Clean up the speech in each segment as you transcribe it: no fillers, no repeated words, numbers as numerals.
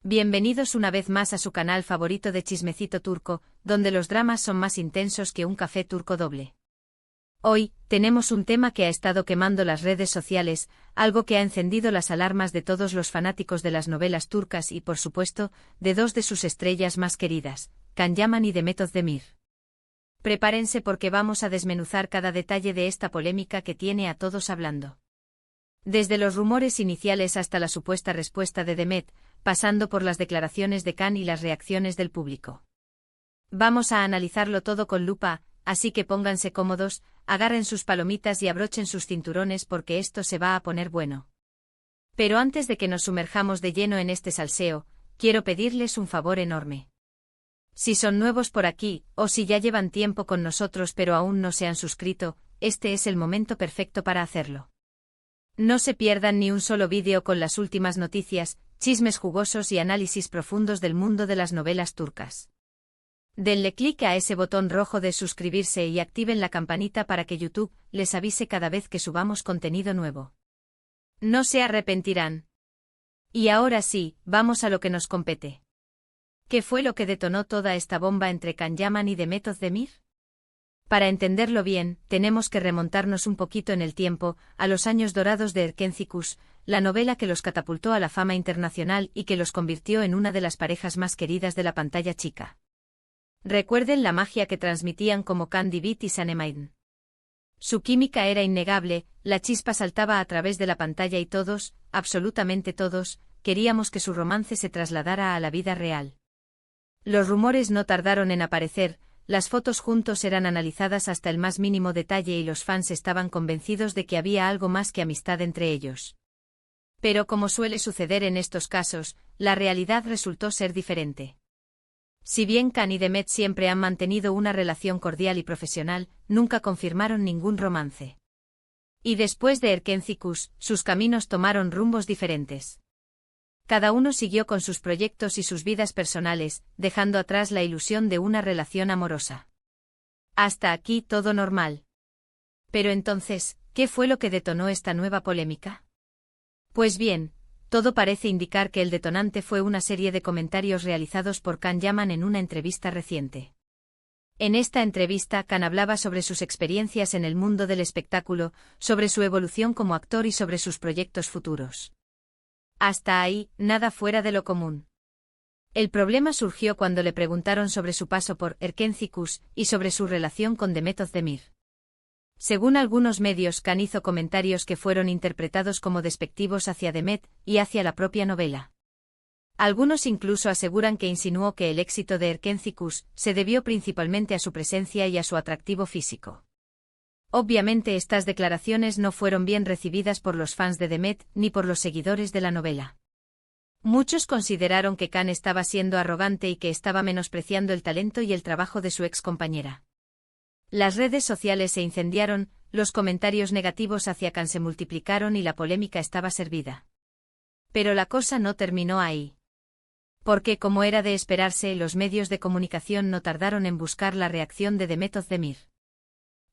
Bienvenidos una vez más a su canal favorito de Chismecito Turco, donde los dramas son más intensos que un café turco doble. Hoy, tenemos un tema que ha estado quemando las redes sociales, algo que ha encendido las alarmas de todos los fanáticos de las novelas turcas y, por supuesto, de dos de sus estrellas más queridas, Can Yaman y Demet Özdemir. Prepárense porque vamos a desmenuzar cada detalle de esta polémica que tiene a todos hablando. Desde los rumores iniciales hasta la supuesta respuesta de Demet, pasando por las declaraciones de Can y las reacciones del público. Vamos a analizarlo todo con lupa, así que pónganse cómodos, agarren sus palomitas y abrochen sus cinturones porque esto se va a poner bueno. Pero antes de que nos sumerjamos de lleno en este salseo, quiero pedirles un favor enorme. Si son nuevos por aquí, o si ya llevan tiempo con nosotros pero aún no se han suscrito, este es el momento perfecto para hacerlo. No se pierdan ni un solo vídeo con las últimas noticias, chismes jugosos y análisis profundos del mundo de las novelas turcas. Denle clic a ese botón rojo de suscribirse y activen la campanita para que YouTube les avise cada vez que subamos contenido nuevo. No se arrepentirán. Y ahora sí, vamos a lo que nos compete. ¿Qué fue lo que detonó toda esta bomba entre Can Yaman y Demet Özdemir? Para entenderlo bien, tenemos que remontarnos un poquito en el tiempo, a los años dorados de Erkenci, la novela que los catapultó a la fama internacional y que los convirtió en una de las parejas más queridas de la pantalla chica. Recuerden la magia que transmitían como Can Divit y Sanemayın. Su química era innegable, la chispa saltaba a través de la pantalla y todos, absolutamente todos, queríamos que su romance se trasladara a la vida real. Los rumores no tardaron en aparecer. Las fotos juntos eran analizadas hasta el más mínimo detalle y los fans estaban convencidos de que había algo más que amistad entre ellos. Pero como suele suceder en estos casos, la realidad resultó ser diferente. Si bien Can y Demet siempre han mantenido una relación cordial y profesional, nunca confirmaron ningún romance. Y después de Erkenci, sus caminos tomaron rumbos diferentes. Cada uno siguió con sus proyectos y sus vidas personales, dejando atrás la ilusión de una relación amorosa. Hasta aquí todo normal. Pero entonces, ¿qué fue lo que detonó esta nueva polémica? Pues bien, todo parece indicar que el detonante fue una serie de comentarios realizados por Can Yaman en una entrevista reciente. En esta entrevista, Can hablaba sobre sus experiencias en el mundo del espectáculo, sobre su evolución como actor y sobre sus proyectos futuros. Hasta ahí, nada fuera de lo común. El problema surgió cuando le preguntaron sobre su paso por Erkenci y sobre su relación con Demet Özdemir. Según algunos medios, Can hizo comentarios que fueron interpretados como despectivos hacia Demet y hacia la propia novela. Algunos incluso aseguran que insinuó que el éxito de Erkenci se debió principalmente a su presencia y a su atractivo físico. Obviamente estas declaraciones no fueron bien recibidas por los fans de Demet ni por los seguidores de la novela. Muchos consideraron que Can estaba siendo arrogante y que estaba menospreciando el talento y el trabajo de su ex compañera. Las redes sociales se incendiaron, los comentarios negativos hacia Can se multiplicaron y la polémica estaba servida. Pero la cosa no terminó ahí. Porque, como era de esperarse, los medios de comunicación no tardaron en buscar la reacción de Demet Özdemir.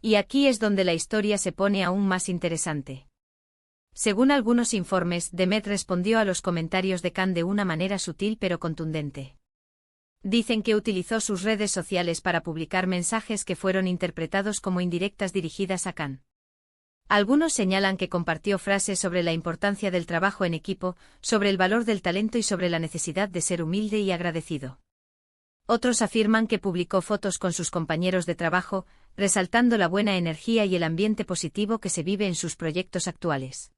Y aquí es donde la historia se pone aún más interesante. Según algunos informes, Demet respondió a los comentarios de Can de una manera sutil pero contundente. Dicen que utilizó sus redes sociales para publicar mensajes que fueron interpretados como indirectas dirigidas a Can. Algunos señalan que compartió frases sobre la importancia del trabajo en equipo, sobre el valor del talento y sobre la necesidad de ser humilde y agradecido. Otros afirman que publicó fotos con sus compañeros de trabajo, resaltando la buena energía y el ambiente positivo que se vive en sus proyectos actuales.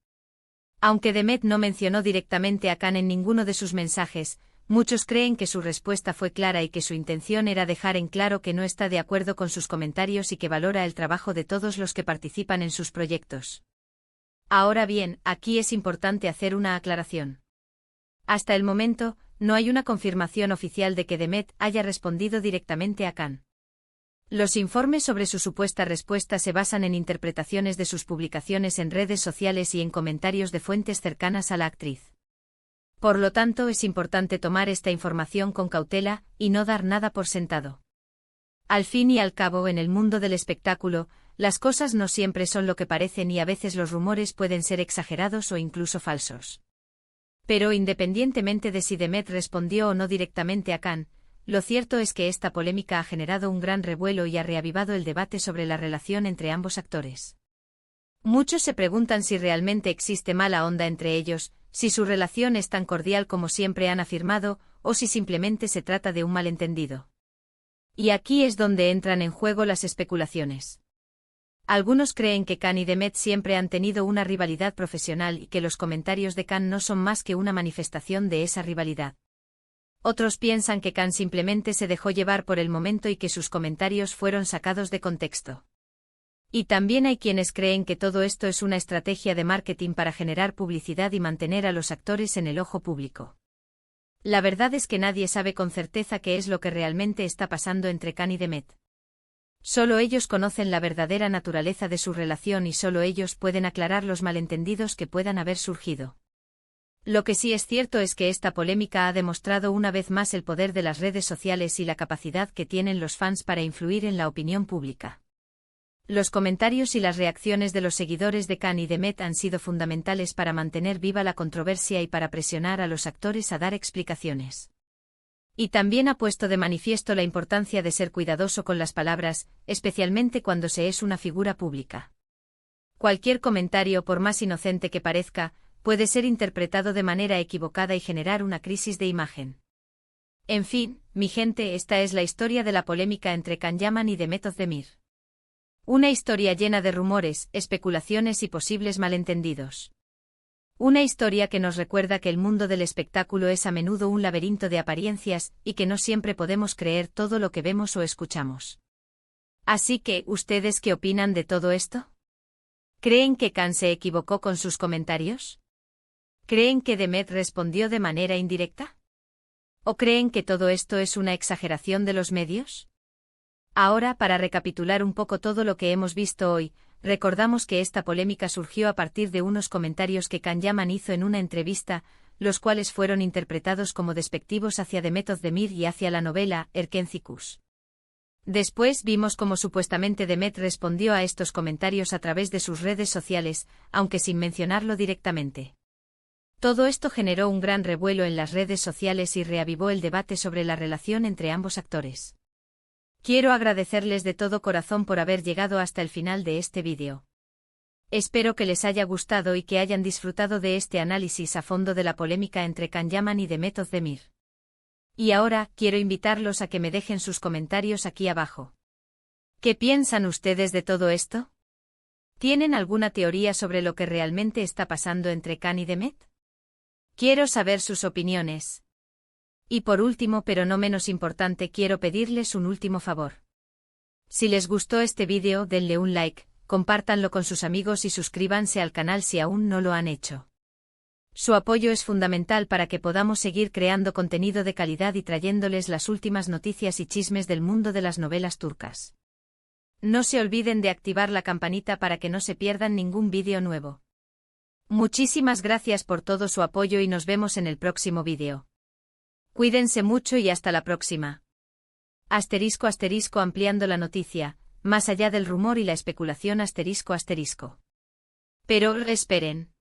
Aunque Demet no mencionó directamente a Can en ninguno de sus mensajes, muchos creen que su respuesta fue clara y que su intención era dejar en claro que no está de acuerdo con sus comentarios y que valora el trabajo de todos los que participan en sus proyectos. Ahora bien, aquí es importante hacer una aclaración. Hasta el momento, no hay una confirmación oficial de que Demet haya respondido directamente a Can. Los informes sobre su supuesta respuesta se basan en interpretaciones de sus publicaciones en redes sociales y en comentarios de fuentes cercanas a la actriz. Por lo tanto, es importante tomar esta información con cautela y no dar nada por sentado. Al fin y al cabo, en el mundo del espectáculo, las cosas no siempre son lo que parecen y a veces los rumores pueden ser exagerados o incluso falsos. Pero independientemente de si Demet respondió o no directamente a Khan, lo cierto es que esta polémica ha generado un gran revuelo y ha reavivado el debate sobre la relación entre ambos actores. Muchos se preguntan si realmente existe mala onda entre ellos, si su relación es tan cordial como siempre han afirmado, o si simplemente se trata de un malentendido. Y aquí es donde entran en juego las especulaciones. Algunos creen que Khan y Demet siempre han tenido una rivalidad profesional y que los comentarios de Khan no son más que una manifestación de esa rivalidad. Otros piensan que Khan simplemente se dejó llevar por el momento y que sus comentarios fueron sacados de contexto. Y también hay quienes creen que todo esto es una estrategia de marketing para generar publicidad y mantener a los actores en el ojo público. La verdad es que nadie sabe con certeza qué es lo que realmente está pasando entre Khan y Demet. Solo ellos conocen la verdadera naturaleza de su relación y solo ellos pueden aclarar los malentendidos que puedan haber surgido. Lo que sí es cierto es que esta polémica ha demostrado una vez más el poder de las redes sociales y la capacidad que tienen los fans para influir en la opinión pública. Los comentarios y las reacciones de los seguidores de Khan y Demet han sido fundamentales para mantener viva la controversia y para presionar a los actores a dar explicaciones. Y también ha puesto de manifiesto la importancia de ser cuidadoso con las palabras, especialmente cuando se es una figura pública. Cualquier comentario, por más inocente que parezca, puede ser interpretado de manera equivocada y generar una crisis de imagen. En fin, mi gente, esta es la historia de la polémica entre Khan Yaman y Demet Özdemir. Una historia llena de rumores, especulaciones y posibles malentendidos. Una historia que nos recuerda que el mundo del espectáculo es a menudo un laberinto de apariencias y que no siempre podemos creer todo lo que vemos o escuchamos. Así que, ¿ustedes qué opinan de todo esto? ¿Creen que Khan se equivocó con sus comentarios? ¿Creen que Demet respondió de manera indirecta? ¿O creen que todo esto es una exageración de los medios? Ahora, para recapitular un poco todo lo que hemos visto hoy, recordamos que esta polémica surgió a partir de unos comentarios que Khan Yaman hizo en una entrevista, los cuales fueron interpretados como despectivos hacia Demet Özdemir y hacia la novela Erkenci-Kuş. Después vimos cómo supuestamente Demet respondió a estos comentarios a través de sus redes sociales, aunque sin mencionarlo directamente. Todo esto generó un gran revuelo en las redes sociales y reavivó el debate sobre la relación entre ambos actores. Quiero agradecerles de todo corazón por haber llegado hasta el final de este vídeo. Espero que les haya gustado y que hayan disfrutado de este análisis a fondo de la polémica entre Khan Yaman y Demet Özdemir. Y ahora, quiero invitarlos a que me dejen sus comentarios aquí abajo. ¿Qué piensan ustedes de todo esto? ¿Tienen alguna teoría sobre lo que realmente está pasando entre Khan y Demet? Quiero saber sus opiniones. Y por último, pero no menos importante, quiero pedirles un último favor. Si les gustó este vídeo, denle un like, compártanlo con sus amigos y suscríbanse al canal si aún no lo han hecho. Su apoyo es fundamental para que podamos seguir creando contenido de calidad y trayéndoles las últimas noticias y chismes del mundo de las novelas turcas. No se olviden de activar la campanita para que no se pierdan ningún vídeo nuevo. Muchísimas gracias por todo su apoyo y nos vemos en el próximo vídeo. Cuídense mucho y hasta la próxima. *** ampliando la noticia, más allá del rumor y la especulación ***. Pero, esperen.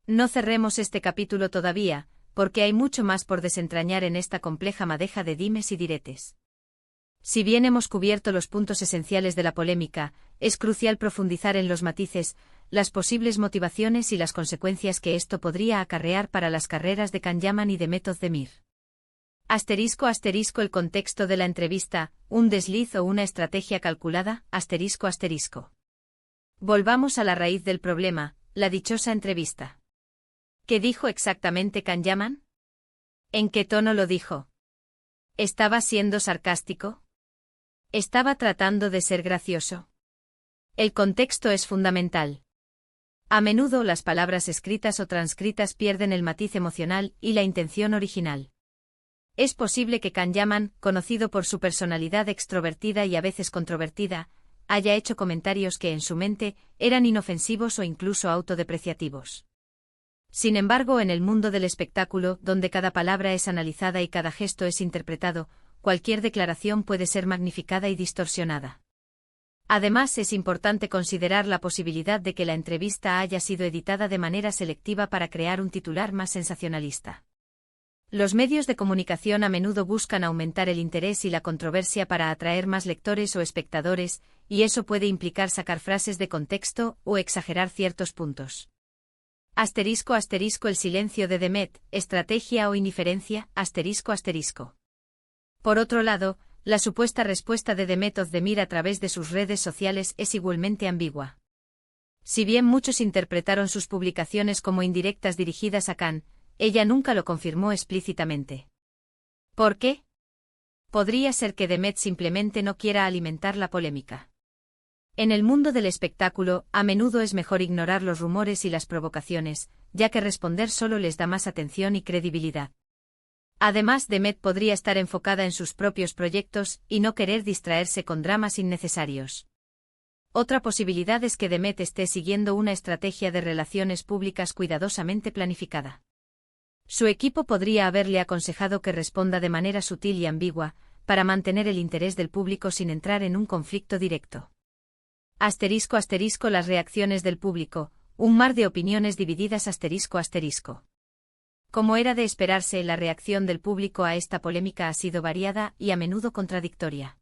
No cerremos este capítulo todavía, porque hay mucho más por desentrañar en esta compleja madeja de dimes y diretes. Si bien hemos cubierto los puntos esenciales de la polémica, es crucial profundizar en los matices, las posibles motivaciones y las consecuencias que esto podría acarrear para las carreras de Khan Yaman y Demet Özdemir. *** El contexto de la entrevista, un desliz o una estrategia calculada, ***. Volvamos a la raíz del problema, la dichosa entrevista. ¿Qué dijo exactamente Khan Yaman? ¿En qué tono lo dijo? ¿Estaba siendo sarcástico? ¿Estaba tratando de ser gracioso? El contexto es fundamental. A menudo las palabras escritas o transcritas pierden el matiz emocional y la intención original. Es posible que Khan Yaman, conocido por su personalidad extrovertida y a veces controvertida, haya hecho comentarios que en su mente eran inofensivos o incluso autodepreciativos. Sin embargo, en el mundo del espectáculo, donde cada palabra es analizada y cada gesto es interpretado, cualquier declaración puede ser magnificada y distorsionada. Además, es importante considerar la posibilidad de que la entrevista haya sido editada de manera selectiva para crear un titular más sensacionalista. Los medios de comunicación a menudo buscan aumentar el interés y la controversia para atraer más lectores o espectadores, y eso puede implicar sacar frases de contexto o exagerar ciertos puntos. Asterisco asterisco el silencio de Demet, estrategia o indiferencia, asterisco asterisco. Por otro lado, la supuesta respuesta de Demet Özdemir a través de sus redes sociales es igualmente ambigua. Si bien muchos interpretaron sus publicaciones como indirectas dirigidas a Khan, ella nunca lo confirmó explícitamente. ¿Por qué? Podría ser que Demet simplemente no quiera alimentar la polémica. En el mundo del espectáculo, a menudo es mejor ignorar los rumores y las provocaciones, ya que responder solo les da más atención y credibilidad. Además, Demet podría estar enfocada en sus propios proyectos y no querer distraerse con dramas innecesarios. Otra posibilidad es que Demet esté siguiendo una estrategia de relaciones públicas cuidadosamente planificada. Su equipo podría haberle aconsejado que responda de manera sutil y ambigua, para mantener el interés del público sin entrar en un conflicto directo. Asterisco asterisco las reacciones del público, un mar de opiniones divididas asterisco asterisco. Como era de esperarse, la reacción del público a esta polémica ha sido variada y a menudo contradictoria.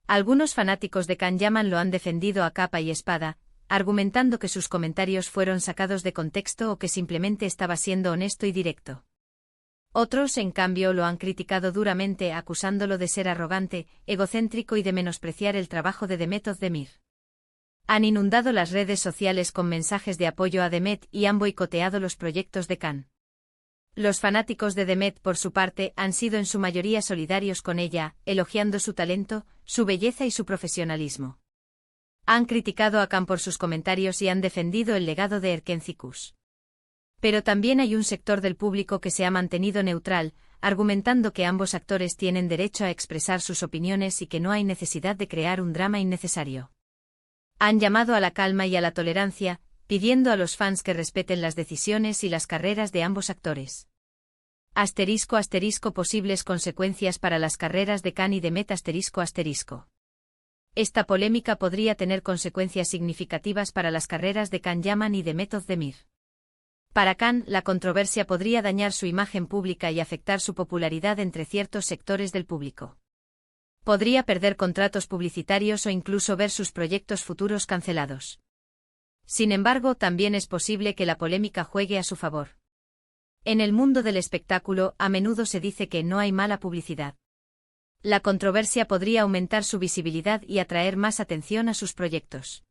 Algunos fanáticos de Khan Yaman lo han defendido a capa y espada, argumentando que sus comentarios fueron sacados de contexto o que simplemente estaba siendo honesto y directo. Otros, en cambio, lo han criticado duramente, acusándolo de ser arrogante, egocéntrico y de menospreciar el trabajo de Demet Özdemir. Han inundado las redes sociales con mensajes de apoyo a Demet y han boicoteado los proyectos de Khan. Los fanáticos de Demet, por su parte, han sido en su mayoría solidarios con ella, elogiando su talento, su belleza y su profesionalismo. Han criticado a Khan por sus comentarios y han defendido el legado de Erkencikus. Pero también hay un sector del público que se ha mantenido neutral, argumentando que ambos actores tienen derecho a expresar sus opiniones y que no hay necesidad de crear un drama innecesario. Han llamado a la calma y a la tolerancia, pidiendo a los fans que respeten las decisiones y las carreras de ambos actores. Asterisco asterisco posibles consecuencias para las carreras de Khan y Demet asterisco asterisco. Esta polémica podría tener consecuencias significativas para las carreras de Khan Yaman y Demet Özdemir. Para Khan, la controversia podría dañar su imagen pública y afectar su popularidad entre ciertos sectores del público. Podría perder contratos publicitarios o incluso ver sus proyectos futuros cancelados. Sin embargo, también es posible que la polémica juegue a su favor. En el mundo del espectáculo, a menudo se dice que no hay mala publicidad. La controversia podría aumentar su visibilidad y atraer más atención a sus proyectos.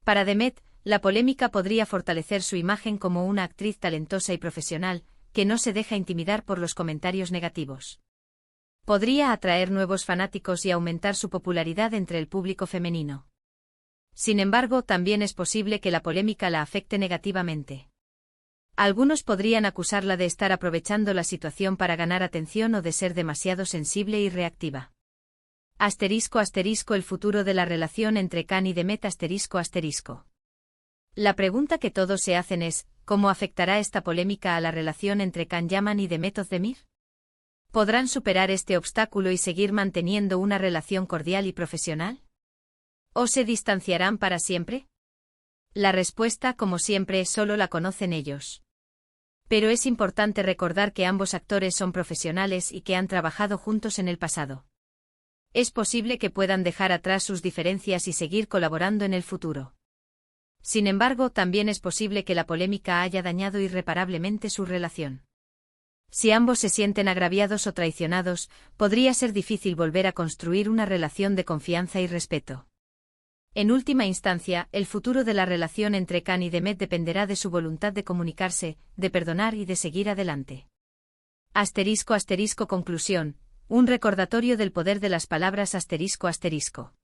Para Demet, la polémica podría fortalecer su imagen como una actriz talentosa y profesional, que no se deja intimidar por los comentarios negativos. Podría atraer nuevos fanáticos y aumentar su popularidad entre el público femenino. Sin embargo, también es posible que la polémica la afecte negativamente. Algunos podrían acusarla de estar aprovechando la situación para ganar atención o de ser demasiado sensible y reactiva. Asterisco asterisco el futuro de la relación entre Khan y Demet asterisco asterisco. La pregunta que todos se hacen es, ¿cómo afectará esta polémica a la relación entre Khan Yaman y Demet Özdemir? ¿Podrán superar este obstáculo y seguir manteniendo una relación cordial y profesional? ¿O se distanciarán para siempre? La respuesta, como siempre, solo la conocen ellos. Pero es importante recordar que ambos actores son profesionales y que han trabajado juntos en el pasado. Es posible que puedan dejar atrás sus diferencias y seguir colaborando en el futuro. Sin embargo, también es posible que la polémica haya dañado irreparablemente su relación. Si ambos se sienten agraviados o traicionados, podría ser difícil volver a construir una relación de confianza y respeto. En última instancia, el futuro de la relación entre Khan y Demet dependerá de su voluntad de comunicarse, de perdonar y de seguir adelante. Asterisco asterisco conclusión, un recordatorio del poder de las palabras asterisco asterisco.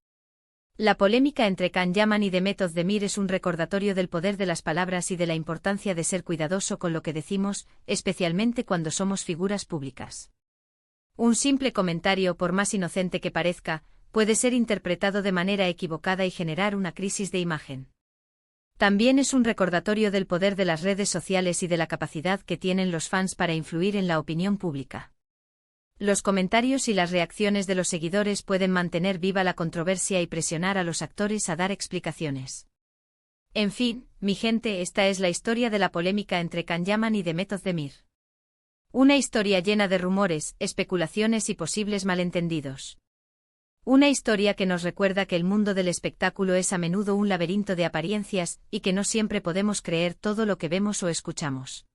La polémica entre Khan Yaman y Demet Özdemir es un recordatorio del poder de las palabras y de la importancia de ser cuidadoso con lo que decimos, especialmente cuando somos figuras públicas. Un simple comentario, por más inocente que parezca, puede ser interpretado de manera equivocada y generar una crisis de imagen. También es un recordatorio del poder de las redes sociales y de la capacidad que tienen los fans para influir en la opinión pública. Los comentarios y las reacciones de los seguidores pueden mantener viva la controversia y presionar a los actores a dar explicaciones. En fin, mi gente, esta es la historia de la polémica entre Can Yaman y Demet Özdemir. Una historia llena de rumores, especulaciones y posibles malentendidos. Una historia que nos recuerda que el mundo del espectáculo es a menudo un laberinto de apariencias y que no siempre podemos creer todo lo que vemos o escuchamos.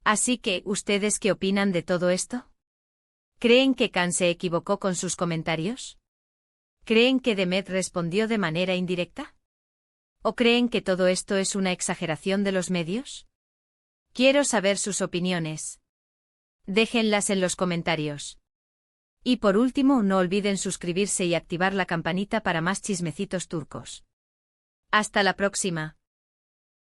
Así que, ¿ustedes qué opinan de todo esto? ¿Creen que Can se equivocó con sus comentarios? ¿Creen que Demet respondió de manera indirecta? ¿O creen que todo esto es una exageración de los medios? Quiero saber sus opiniones. Déjenlas en los comentarios. Y por último, no olviden suscribirse y activar la campanita para más chismecitos turcos. Hasta la próxima.